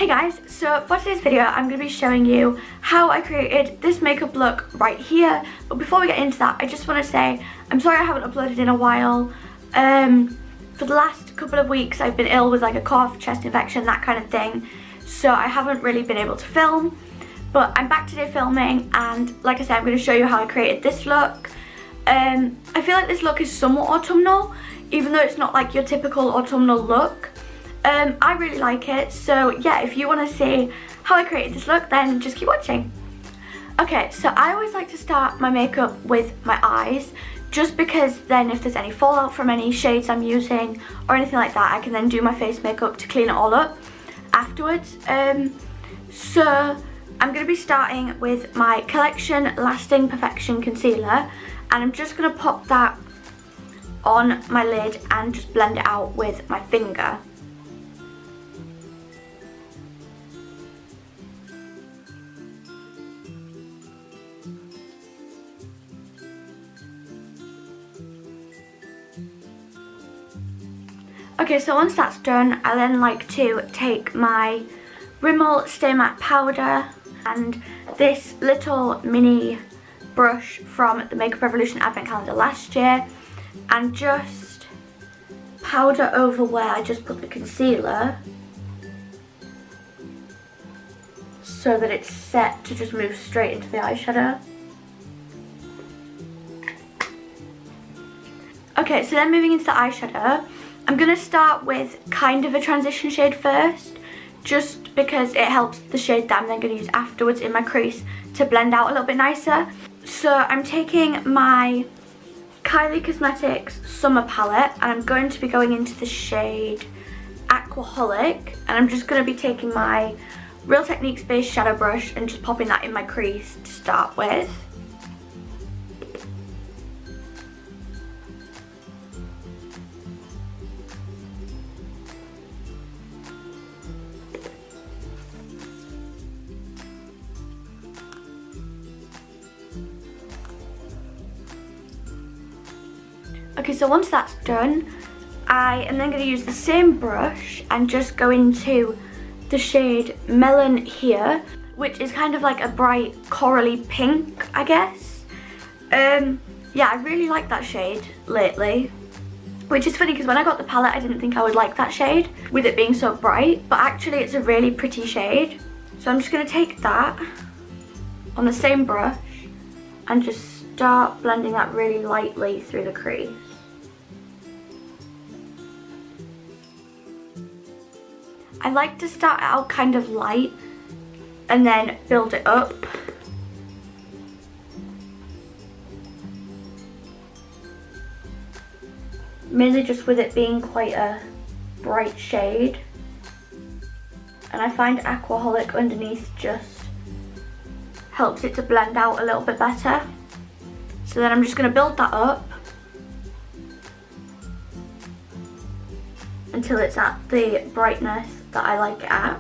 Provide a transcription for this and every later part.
Hey guys, so for today's video I'm going to be showing you how I created this makeup look right here. But before we get into that, I just want to say I'm sorry I haven't uploaded in a while. For the last couple of weeks I've been ill with like a cough, chest infection, that kind of thing. So I haven't really been able to film. But I'm back today filming, and like I said, I'm going to show you how I created this look. I feel like this look is somewhat autumnal, even though it's not like your typical autumnal look. I really like it, so yeah, if you want to see how I created this look, then just keep watching. Okay, so I always like to start my makeup with my eyes, just because then if there's any fallout from any shades I'm using or anything like that, I can then do my face makeup to clean it all up afterwards. So I'm going to be starting with my Collection Lasting Perfection Concealer, and I'm just going to pop that on my lid and just blend it out with my finger. Okay, so once that's done, I then like to take my Rimmel Stay Matte powder and this little mini brush from the Makeup Revolution Advent Calendar last year, and just powder over where I just put the concealer so that it's set to just move straight into the eyeshadow. Okay, so then moving into the eyeshadow, I'm going to start with kind of a transition shade first, just because it helps the shade that I'm then going to use afterwards in my crease to blend out a little bit nicer. So I'm taking my Kylie Cosmetics Summer Palette, and I'm going to be going into the shade Aquaholic, and I'm just going to be taking my Real Techniques Base Shadow Brush and just popping that in my crease to start with. Okay, so once that's done, I am then going to use the same brush and just go into the shade Melon here, which is kind of like a bright corally pink, I guess. Yeah, I really like that shade lately, which is funny because when I got the palette I didn't think I would like that shade with it being so bright, but actually it's a really pretty shade. So I'm just going to take that on the same brush and just start blending that really lightly through the crease. I like to start out kind of light and then build it up. Mainly just with it being quite a bright shade. And I find Aquaholic underneath just helps it to blend out a little bit better. So then I'm just going to build that up until it's at the brightness that I like it at.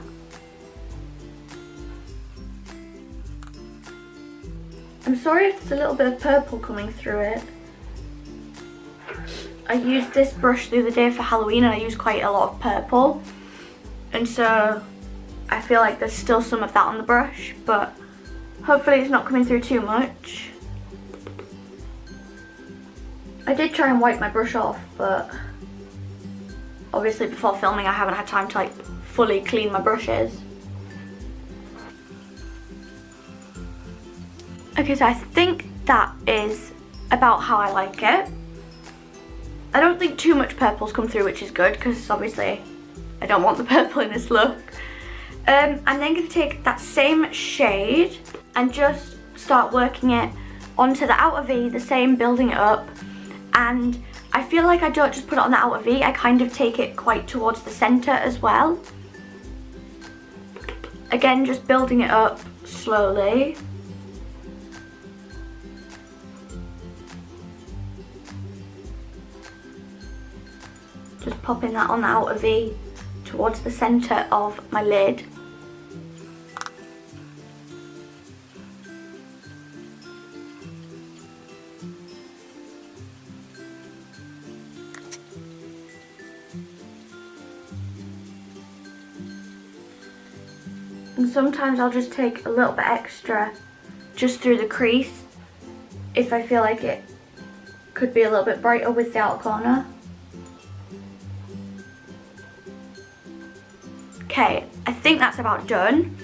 I'm sorry if there's a little bit of purple coming through it. I used this brush the other day for Halloween and I used quite a lot of purple, and so I feel like there's still some of that on the brush, but hopefully it's not coming through too much. I did try and wipe my brush off, but obviously before filming I haven't had time to like fully clean my brushes. Okay, so I think that is about how I like it. I don't think too much purple's come through, which is good because obviously I don't want the purple in this look. I'm then going to take that same shade and just start working it onto the outer V, the same, building it up. And I feel like I don't just put it on the outer V, I kind of take it quite towards the centre as well. Again, just building it up slowly. Just popping that on the outer V towards the centre of my lid. And sometimes I'll just take a little bit extra just through the crease if I feel like it could be a little bit brighter with the outer corner. Okay, I think that's about done.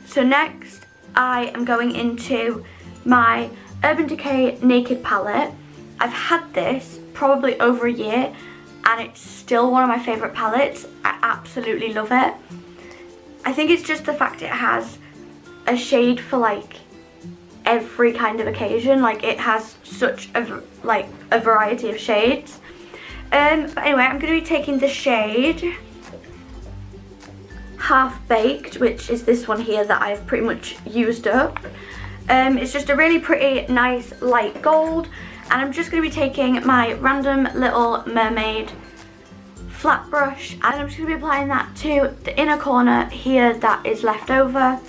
So next I am going into my Urban Decay Naked palette. I've had this probably over a year and it's still one of my favourite palettes. I absolutely love it. I think it's just the fact it has a shade for like every kind of occasion. Like it has such a variety of shades. But anyway, I'm going to be taking the shade Half Baked, which is this one here that I've pretty much used up. It's just a really pretty nice light gold, and I'm just going to be taking my random little mermaid flat brush and I'm just going to be applying that to the inner corner here that is left over.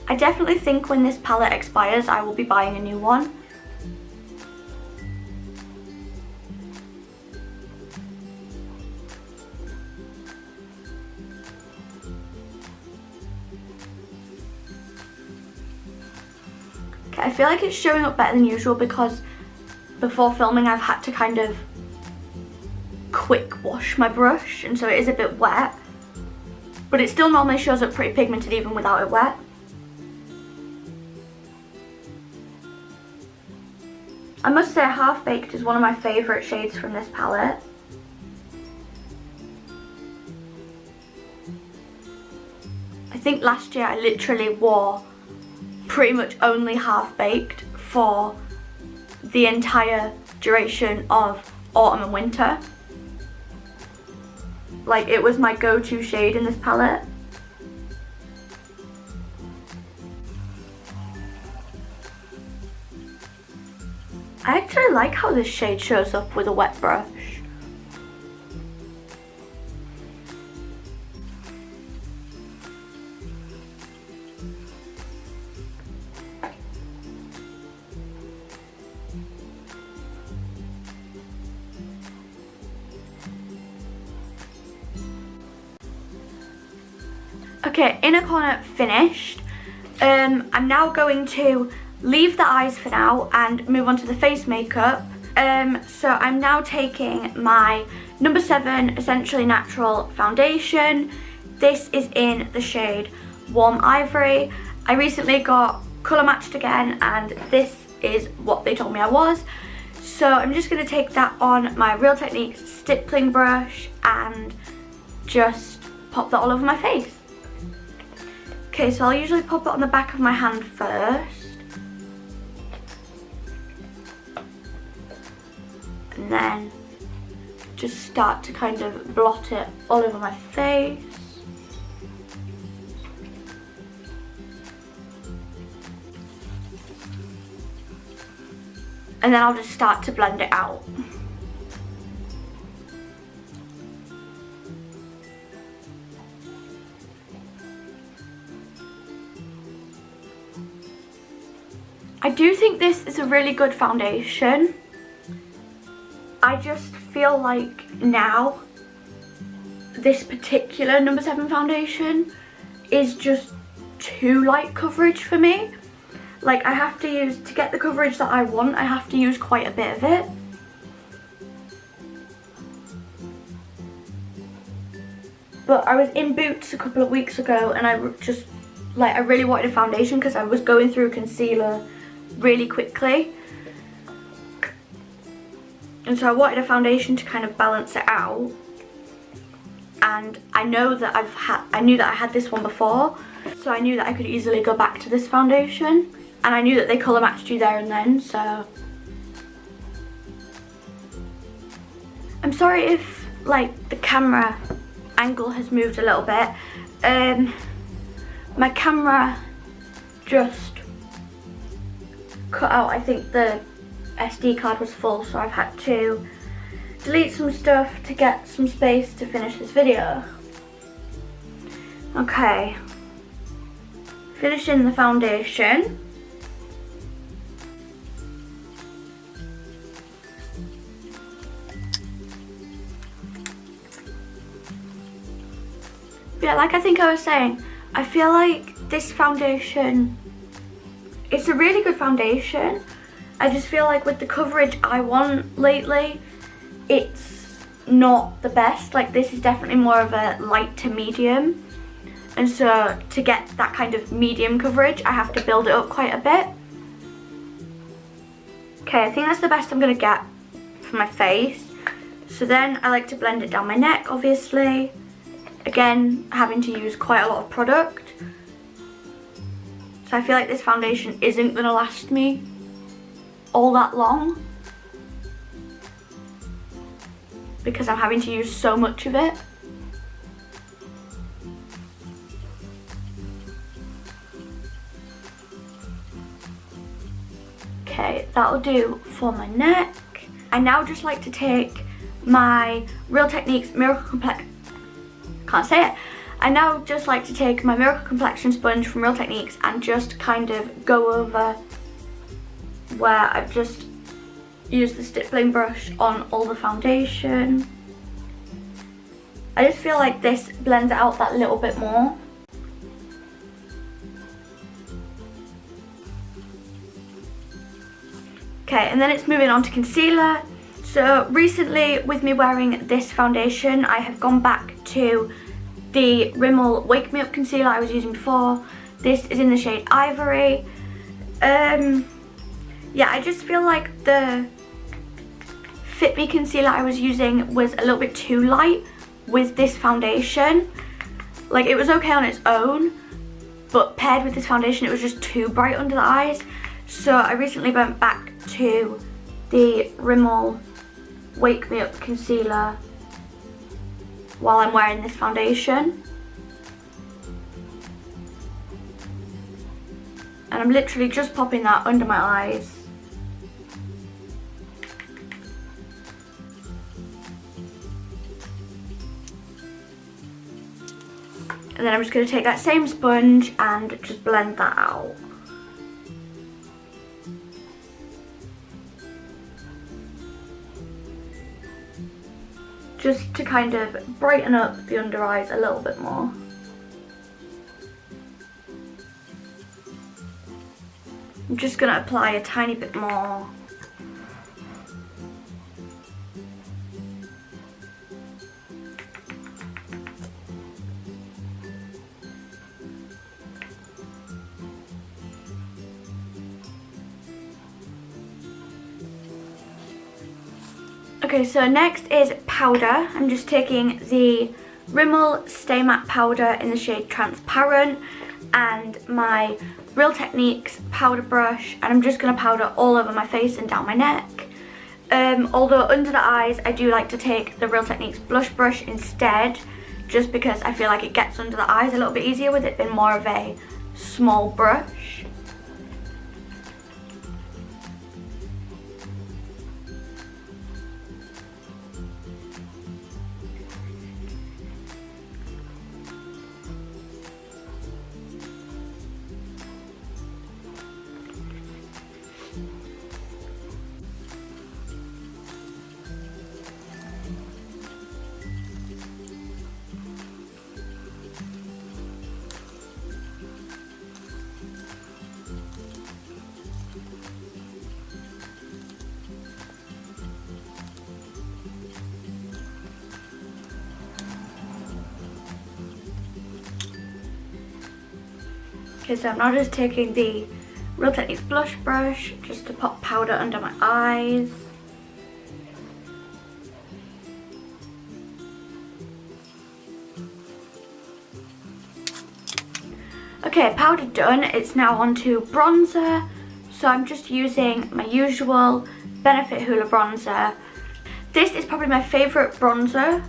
I definitely think when this palette expires I will be buying a new one. I feel like it's showing up better than usual because before filming I've had to kind of quick wash my brush, and so it is a bit wet, but it still normally shows up pretty pigmented even without it wet. I must say Half Baked is one of my favourite shades from this palette. I think last year I literally wore pretty much only Half Baked for the entire duration of autumn and winter. Like it was my go-to shade in this palette. I actually like how this shade shows up with a wet brush. Okay, inner corner finished. I'm now going to leave the eyes for now and move on to the face makeup. So I'm now taking my No. 7 Essentially Natural foundation. This is in the shade Warm Ivory. I recently got colour matched again and this is what they told me I was. So I'm just going to take that on my Real Techniques stippling brush and just pop that all over my face. Okay, so I'll usually pop it on the back of my hand first. And then just start to kind of blot it all over my face. And then I'll just start to blend it out. I do think this is a really good foundation. I just feel like now this particular No. 7 foundation is just too light coverage for me. Like I have to use, to get the coverage that I want, I have to use quite a bit of it. But I was in Boots a couple of weeks ago and I just, like, I really wanted a foundation because I was going through concealer really quickly. And so I wanted a foundation to kind of balance it out. And I know that I knew that I had this one before, so I knew that I could easily go back to this foundation. And I knew that they colour matched you there and then, so. I'm sorry if, like, the camera angle has moved a little bit. My camera just cut out, I think the SD card was full, so I've had to delete some stuff to get some space to finish this video. Okay, finishing the foundation. Yeah, like I think I was saying, I feel like this foundation, it's a really good foundation. I just feel like with the coverage I want lately, it's not the best. Like this is definitely more of a light to medium. And so to get that kind of medium coverage, I have to build it up quite a bit. Okay, I think that's the best I'm gonna get for my face. So then I like to blend it down my neck, obviously. Again, having to use quite a lot of product. So I feel like this foundation isn't gonna last me all that long because I'm having to use so much of it. Okay, that'll do for my neck. I now just like to take my Real Techniques Miracle Complexion, can't say it. I now just like to take my Miracle Complexion sponge from Real Techniques and just kind of go over where I've just used the stippling brush on all the foundation. I just feel like this blends it out that little bit more. Okay, and then it's moving on to concealer. So recently, with me wearing this foundation, I have gone back to the Rimmel Wake Me Up concealer I was using before. This is in the shade Ivory. Yeah, I just feel like the Fit Me concealer I was using was a little bit too light with this foundation. Like, it was okay on its own, but paired with this foundation, it was just too bright under the eyes. So I recently went back to the Rimmel Wake Me Up concealer while I'm wearing this foundation. And I'm literally just popping that under my eyes. And then I'm just going to take that same sponge and just blend that out. Just to kind of brighten up the under eyes a little bit more. I'm just going to apply a tiny bit more. Okay, so next is powder. I'm just taking the Rimmel Stay Matte powder in the shade Transparent and my Real Techniques powder brush, and I'm just going to powder all over my face and down my neck. Although under the eyes I do like to take the Real Techniques blush brush instead, just because I feel like it gets under the eyes a little bit easier with it being more of a small brush. Okay, so I'm now just taking the Real Techniques blush brush just to pop powder under my eyes. Okay, powder done. It's now on to bronzer. So I'm just using my usual Benefit Hoola bronzer. This is probably my favourite bronzer,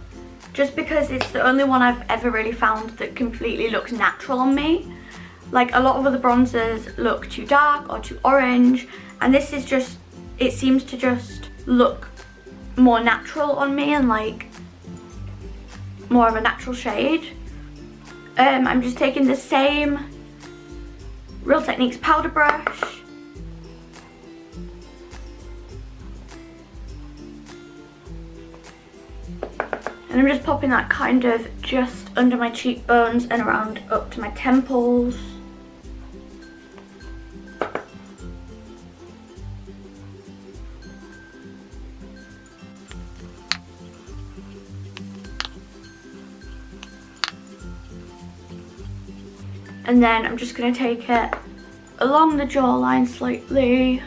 just because it's the only one I've ever really found that completely looks natural on me. Like, a lot of other bronzers look too dark or too orange, and this is just, it seems to just look more natural on me and like more of a natural shade. I'm just taking the same Real Techniques powder brush And I'm just popping that kind of just under my cheekbones and around up to my temples. And then I'm just going to take it along the jawline slightly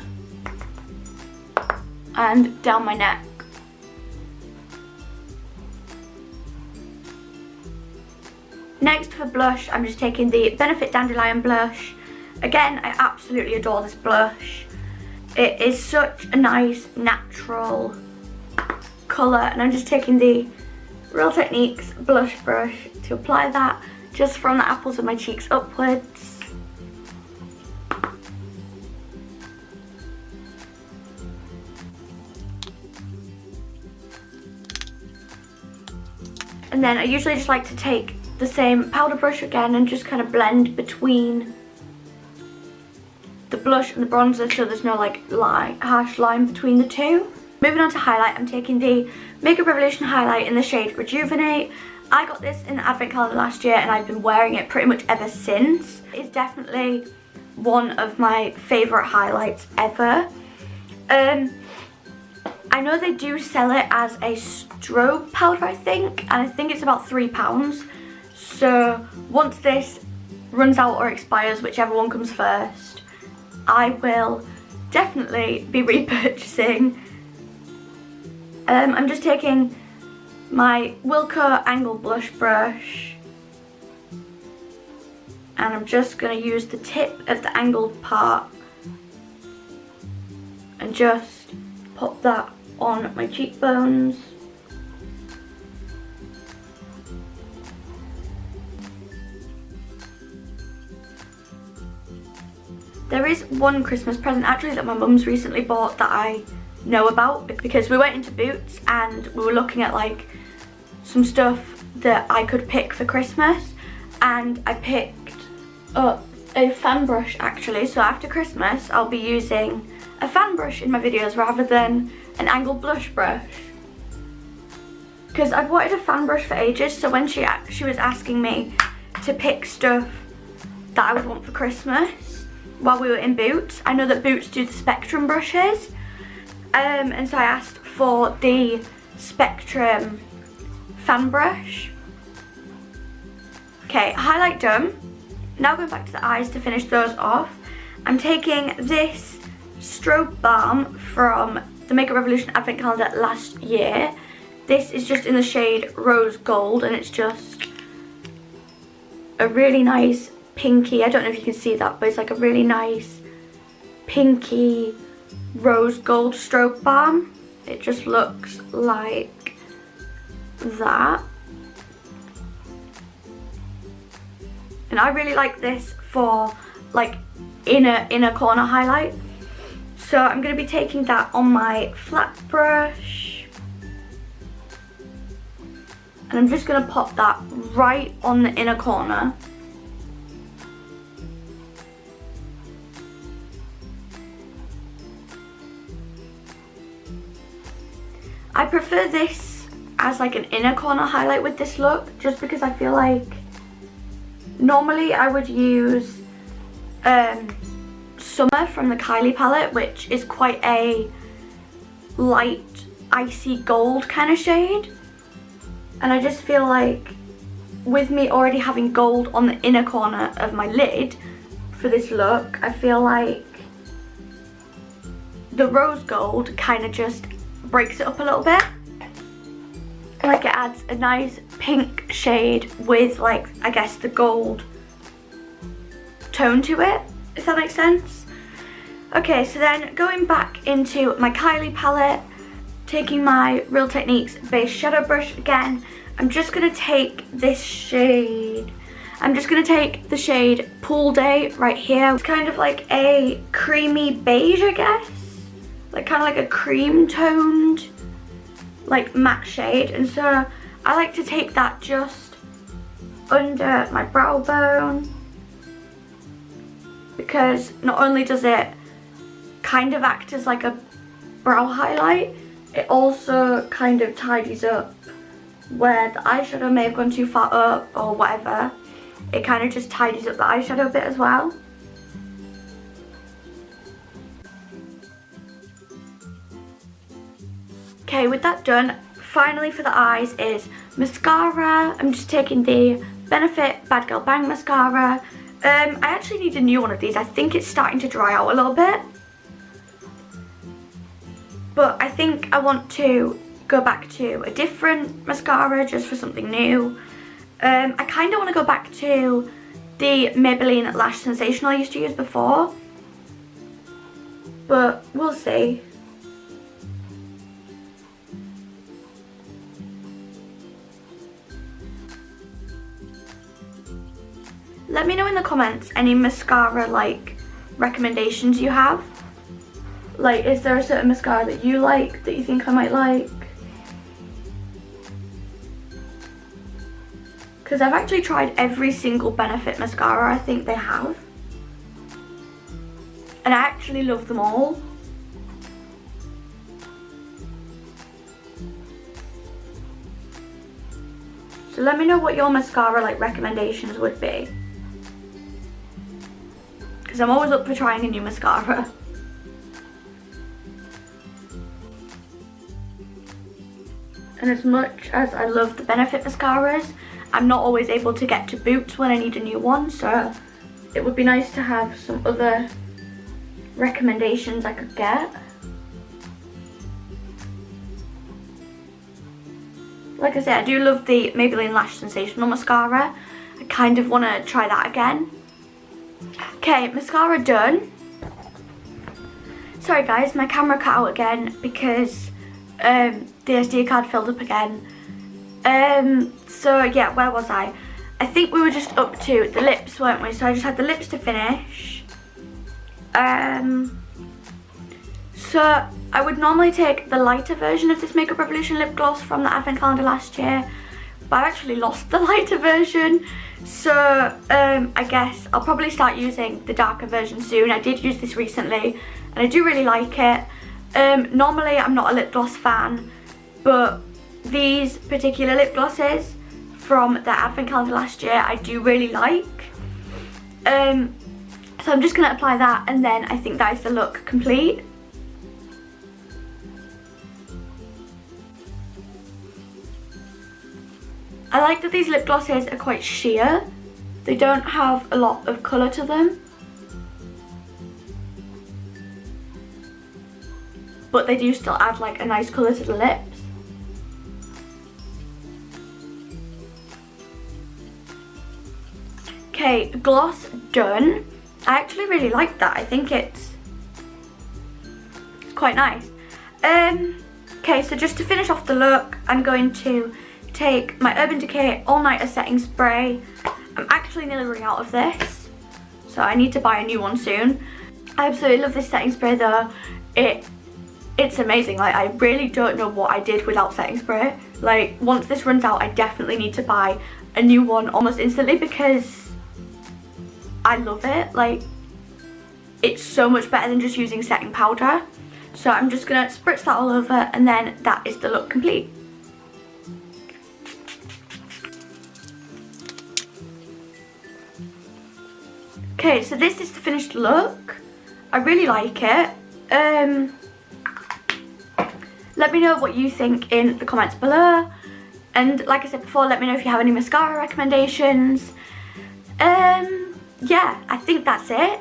and down my neck. Next for blush, I'm just taking the Benefit Dandelion blush. Again, I absolutely adore this blush. It is such a nice natural colour, and I'm just taking the Real Techniques blush brush to apply that just from the apples of my cheeks upwards. And then I usually just like to take the same powder brush again and just kind of blend between the blush and the bronzer so there's no like harsh line between the two. Moving on to highlight, I'm taking the Makeup Revolution highlight in the shade Rejuvenate. I got this in the advent calendar last year and I've been wearing it pretty much ever since. It's definitely one of my favourite highlights ever. I know they do sell it as a strobe powder, I think, and I think it's about £3. So once this runs out or expires, whichever one comes first, I will definitely be repurchasing. I'm just taking my Wilko Angle Blush Brush and I'm just going to use the tip of the angled part and just pop that on my cheekbones. There is one Christmas present actually that my mum's recently bought that I know about, because we went into Boots and we were looking at like some stuff that I could pick for Christmas, and I picked up a fan brush actually. So after Christmas I'll be using a fan brush in my videos rather than an angled blush brush, because I've wanted a fan brush for ages. So when she was asking me to pick stuff that I would want for Christmas while we were in Boots, I know that Boots do the Spectrum brushes, and so I asked for the Spectrum fan brush. Okay, highlight done. Now going back to the eyes to finish those off, I'm taking this Strobe Balm from the Makeup Revolution Advent Calendar last year. This is just in the shade Rose Gold and it's just a really nice pinky, I don't know if you can see that, but it's like a really nice pinky rose gold strobe balm. It just looks like that. And I really like this for like inner corner highlight. So I'm going to be taking that on my flat brush. And I'm just going to pop that right on the inner corner. I prefer this as like an inner corner highlight with this look, just because I feel like normally I would use Summer from the Kylie palette, which is quite a light icy gold kind of shade, and I just feel like with me already having gold on the inner corner of my lid for this look, I feel like the rose gold kind of just breaks it up a little bit. Like it adds a nice pink shade with like, I guess, the gold tone to it, if that makes sense. Okay, so then going back into my Kylie palette, taking my Real Techniques base shadow brush again, I'm just going to take this shade. I'm just going to take the shade Pool Day right here. It's kind of like a creamy beige, I guess. Like kind of like a cream toned like matte shade, and so I like to take that just under my brow bone, because not only does it kind of act as like a brow highlight, it also kind of tidies up where the eyeshadow may have gone too far up or whatever, it kind of just tidies up the eyeshadow a bit as well. Okay, with that done, finally for the eyes is mascara. I'm just taking the Benefit Bad Girl Bang mascara. I actually need a new one of these. I think it's starting to dry out a little bit. But I think I want to go back to a different mascara just for something new. I kind of want to go back to the Maybelline Lash Sensational I used to use before. But we'll see. Let me know in the comments any mascara like recommendations you have. Like, is there a certain mascara that you like that you think I might like? Because I've actually tried every single Benefit mascara I think they have. And I actually love them all. So let me know what your mascara like recommendations would be. Because I'm always up for trying a new mascara. And as much as I love the Benefit mascaras, I'm not always able to get to Boots when I need a new one, so it would be nice to have some other recommendations I could get. Like I said, I do love the Maybelline Lash Sensational mascara. I kind of want to try that again. Okay, mascara done. Sorry guys, my camera cut out again because the SD card filled up again. So yeah, where was I? I think we were just up to the lips, weren't we? So I just had the lips to finish. So I would normally take the lighter version of this Makeup Revolution lip gloss from the advent calendar last year, but I've actually lost the lighter version. So I guess I'll probably start using the darker version soon. I did use this recently and I do really like it. Normally I'm not a lip gloss fan, but these particular lip glosses from the advent calendar last year I do really like. So I'm just going to apply that and then I think that is the look complete. I like that these lip glosses are quite sheer. They don't have a lot of colour to them. But they do still add like a nice colour to the lips. Okay, gloss done. I actually really like that. I think it's quite nice. Okay, so just to finish off the look, I'm going to take my Urban Decay All Nighter Setting Spray. I'm actually nearly running out of this, so I need to buy a new one soon. I absolutely love this setting spray though. It's amazing. Like, I really don't know what I did without setting spray. Like, once this runs out, I definitely need to buy a new one almost instantly because I love it. Like, it's so much better than just using setting powder. So I'm just gonna spritz that all over and then that is the look complete. Okay, so this is the finished look. I really like it. Let me know what you think in the comments below. And like I said before, let me know if you have any mascara recommendations. Yeah, I think that's it.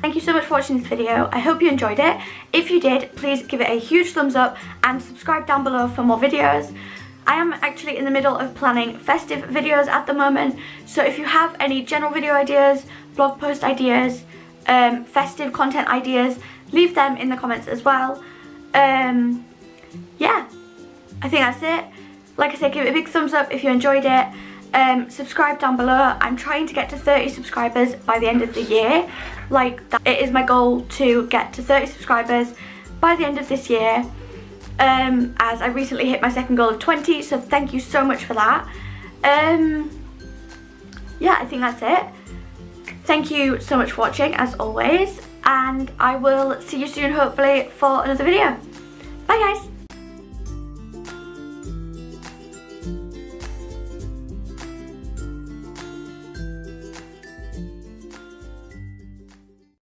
Thank you so much for watching this video. I hope you enjoyed it. If you did, please give it a huge thumbs up and subscribe down below for more videos. I am actually in the middle of planning festive videos at the moment, so if you have any general video ideas, blog post ideas, festive content ideas, leave them in the comments as well. Yeah, I think that's it. Like I said, give it a big thumbs up if you enjoyed it. Subscribe down below. I'm trying to get to 30 subscribers by the end of the year. Like, it is my goal to get to 30 subscribers by the end of this year. As I recently hit my second goal of 20, so thank you so much for that. Yeah, I think that's it. Thank you so much for watching, as always, and I will see you soon, hopefully, for another video. Bye, guys!